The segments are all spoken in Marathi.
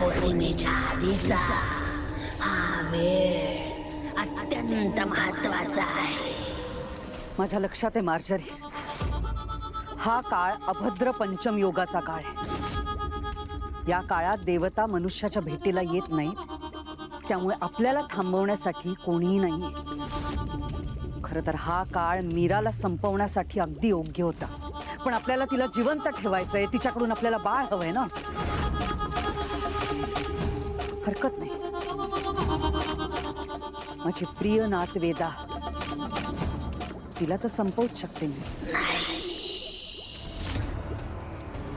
पौर्णिमेच्या आधीचा हा वेळ अत्यंत महत्वाचा आहे. माझ्या लक्षात आहे मार्जरी, हा काळ अभद्र पंचम योगाचा काळ आहे. या काळात देवता मनुष्याच्या भेटीला येत नाही, त्यामुळे आपल्याला थांबवण्यासाठी कोणीही नाहीये. खरं तर हा काळ मीराला संपवण्यासाठी अगदी योग्य होता, पण आपल्याला तिला जिवंत ठेवायचंय, तिच्याकडून आपल्याला बाळ हवंय ना. हरकत नाही, माझी प्रिय नात वेदा, तिला तर संपवूच शकते मी.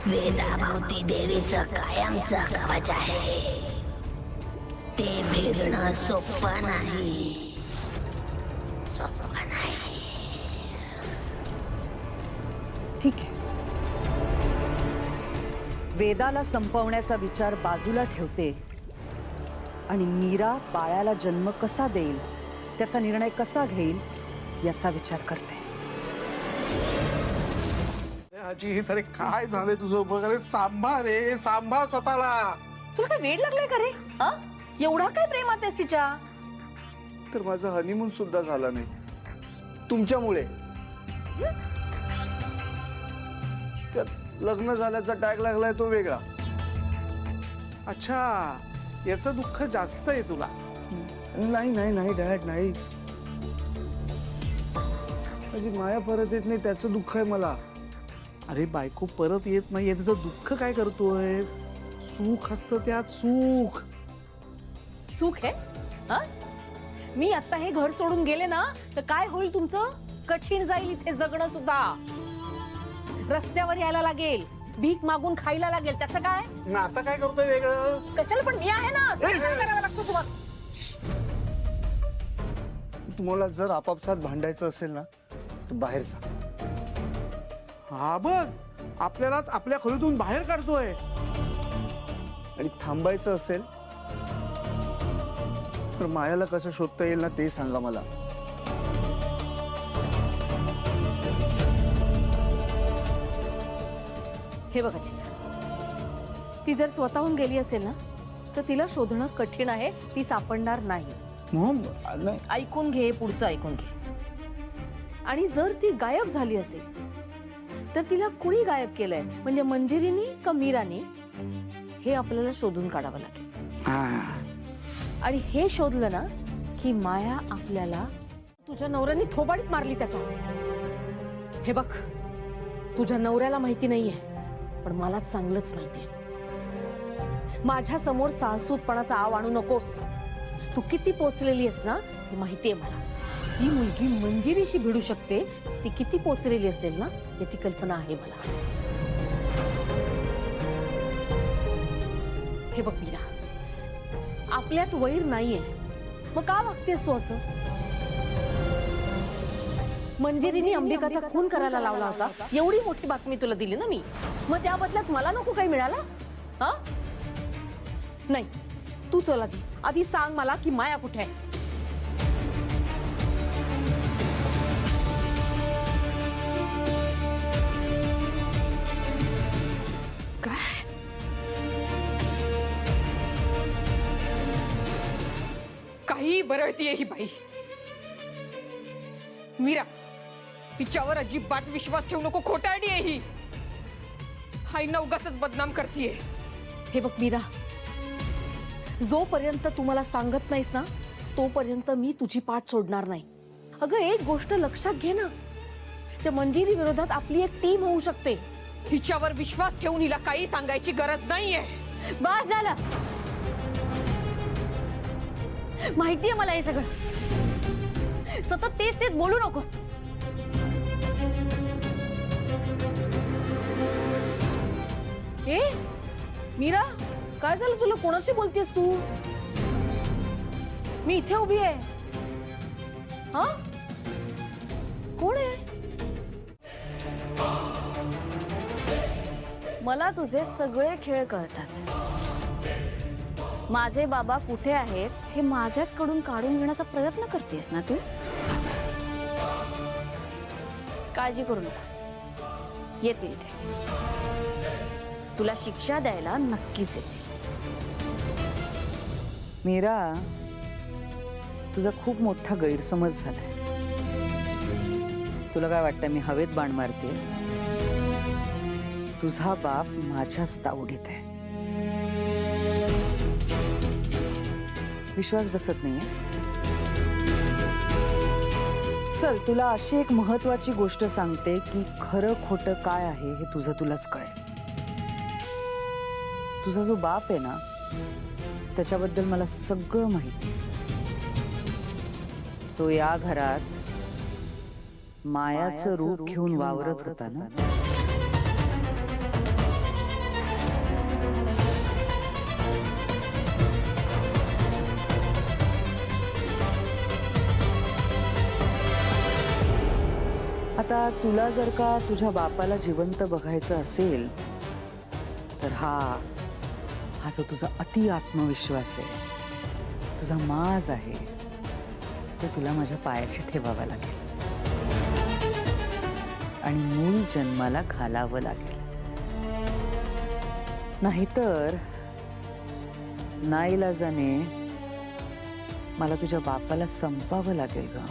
वेदाभोवती देवीचं कायमचं कवच आहे. ते फिरणं सोपं नाही, सोपं नाही. ठीक आहे, वेदाला संपवण्याचा विचार बाजूला ठेवते आणि मीरा बाळाला जन्म कसा देईल, त्याचा निर्णय कसा घेईल याचा विचार करते. आजी हे तरी काय झाले तुझं वगैरे? सांभाळ रे, सांभाळ स्वतःला. तुला काय वेड लागलाय का रे? हा, एवढा काय प्रेमात आहेस तिच्या? तर माझा हनीमून सुद्धा झाला नाही तुमच्यामुळे. त्यात लग्न झाल्याचा टॅग लागलाय तो वेगळा. अच्छा, याचं दुःख जास्त आहे तुला? नाही नाही नाही डॅड, नाही. माझी माया परत येत नाही त्याचं दुःख आहे मला. अरे बायको परत येत नाहीये त्याचं दुःख काय करतोय? सुख असतं त्यात, सुख. सुख आहे? हा, मी आता हे घर सोडून गेले ना तर काय होईल तुमचं? कठीण जाईल इथे जगणं सुद्धा. रस्त्यावर यायला लागेल, भीक मागून खायला लागेल. त्याचं काय? आता काय करतोय वेगळं? कशाला? पण मी आहे ना. काय करावं लागतं तुम्हाला? तुम्हाला जर आपापसात भांडायचं असेल ना तर बाहेर जा. हा बघ, आपल्यालाच आपल्या खोलीतून बाहेर काढतोय. आणि थांबायचं असेल तर मायाला कसं शोधता येईल ना ते सांगा मला. हे बघा चित, ती जर स्वतःहून गेली असेल ना तर तिला शोधणं कठीण आहे. ती सापडणार नाही. नाही. ऐकून घे, पुढचं ऐकून घे. आणि जर ती गायब झाली असेल तर तिला कुणी गायब केलंय, म्हणजे मंजिरीनी का मीरानी, हे आपल्याला शोधून काढावं लागेल. आणि हे शोधलं ना की माया आपल्याला, तुझ्या नवऱ्याने थोबाडीत मारली त्याच्या. हे बघ, तुझ्या नवऱ्याला माहिती नाहीये पण मला चांगलंच माहितीये. माझ्या समोर साळसूतपणाचा आव आणू नकोस. तू किती पोचलेली आहेस ना हे माहितीये मला. जी मुलगी मंजिरीशी भिडू शकते ती किती पोचलेली असेल ना याची कल्पना आहे मला. हे बघ मीरा, आपल्यात वैर नाहीये, मग का वागतेस तू असं? मंजिरीने अंबिकाचा खून करायला लावला होता, एवढी मोठी बातमी तुला दिली ना मी, मग त्या बदल्यात मला नको काही मिळाला? हा नाही, तू चल आधी सांग मला की माया कुठे आहे. काही बरळतीये ही बाई. मीरा, हिच्यावर अजिबात विश्वास ठेवू नको. खोटारडी आहे ही. आईना उगाचच बदनाम करतीये. हे बघ मीरा, जोपर्यंत तू मला सांगत नाहीस ना तोपर्यंत मी तुझी पाठ सोडणार नाही. अगं एक गोष्ट लक्षात घे ना, त्या मंजिरी विरोधात आपली एक टीम होऊ शकते. हिच्यावर विश्वास ठेवून हिला काही सांगायची गरज नाहीये. बस झालं, माहितीये मला हे सगळं. सतत तेच तेच बोलू नकोस. ए मीरा, काय झालं तुला? कोणाशी बोलतेस तू? मी इथे उभी आहे. हा, कोण आहे? मला तुझे सगळे खेळ कळतात. माझे बाबा कुठे आहेत हे माझ्याचकडून काढून घेण्याचा प्रयत्न करतेस ना तू? काळजी करू नकोस, येतील ते. तुला शिक्षा द्यायला नक्कीच येतील. मीरा, तुझा खूप मोठा गैरसमज झालाय. तुला काय वाटतं मी हवेत बाण मारते? तुझा बाप माझ्याच तावडीत आहे. विश्वास बसत नाहीये? चल, तुला अशी एक महत्वाची गोष्ट सांगते की खरं खोटं काय आहे हे तुझं तुलाच कळेल. तुझा जो बाप आहे ना, त्याच्याबद्दल मला सगळं माहिती. तो या घरात मायाचं रूप घेऊन वावरत होता ना. आता तुला जर का तुझ्या बापाला जिवंत बघायचं असेल तर हा जो तुझा अति आत्मविश्वास आहे, तुझा माज आहे, तो तुला माझ्या पायाशी ठेवावा लागेल आणि मूळ जन्माला घालावं लागेल. नाहीतर नाईलाजाने मला तुझ्या बापाला संपवावं लागेल ग.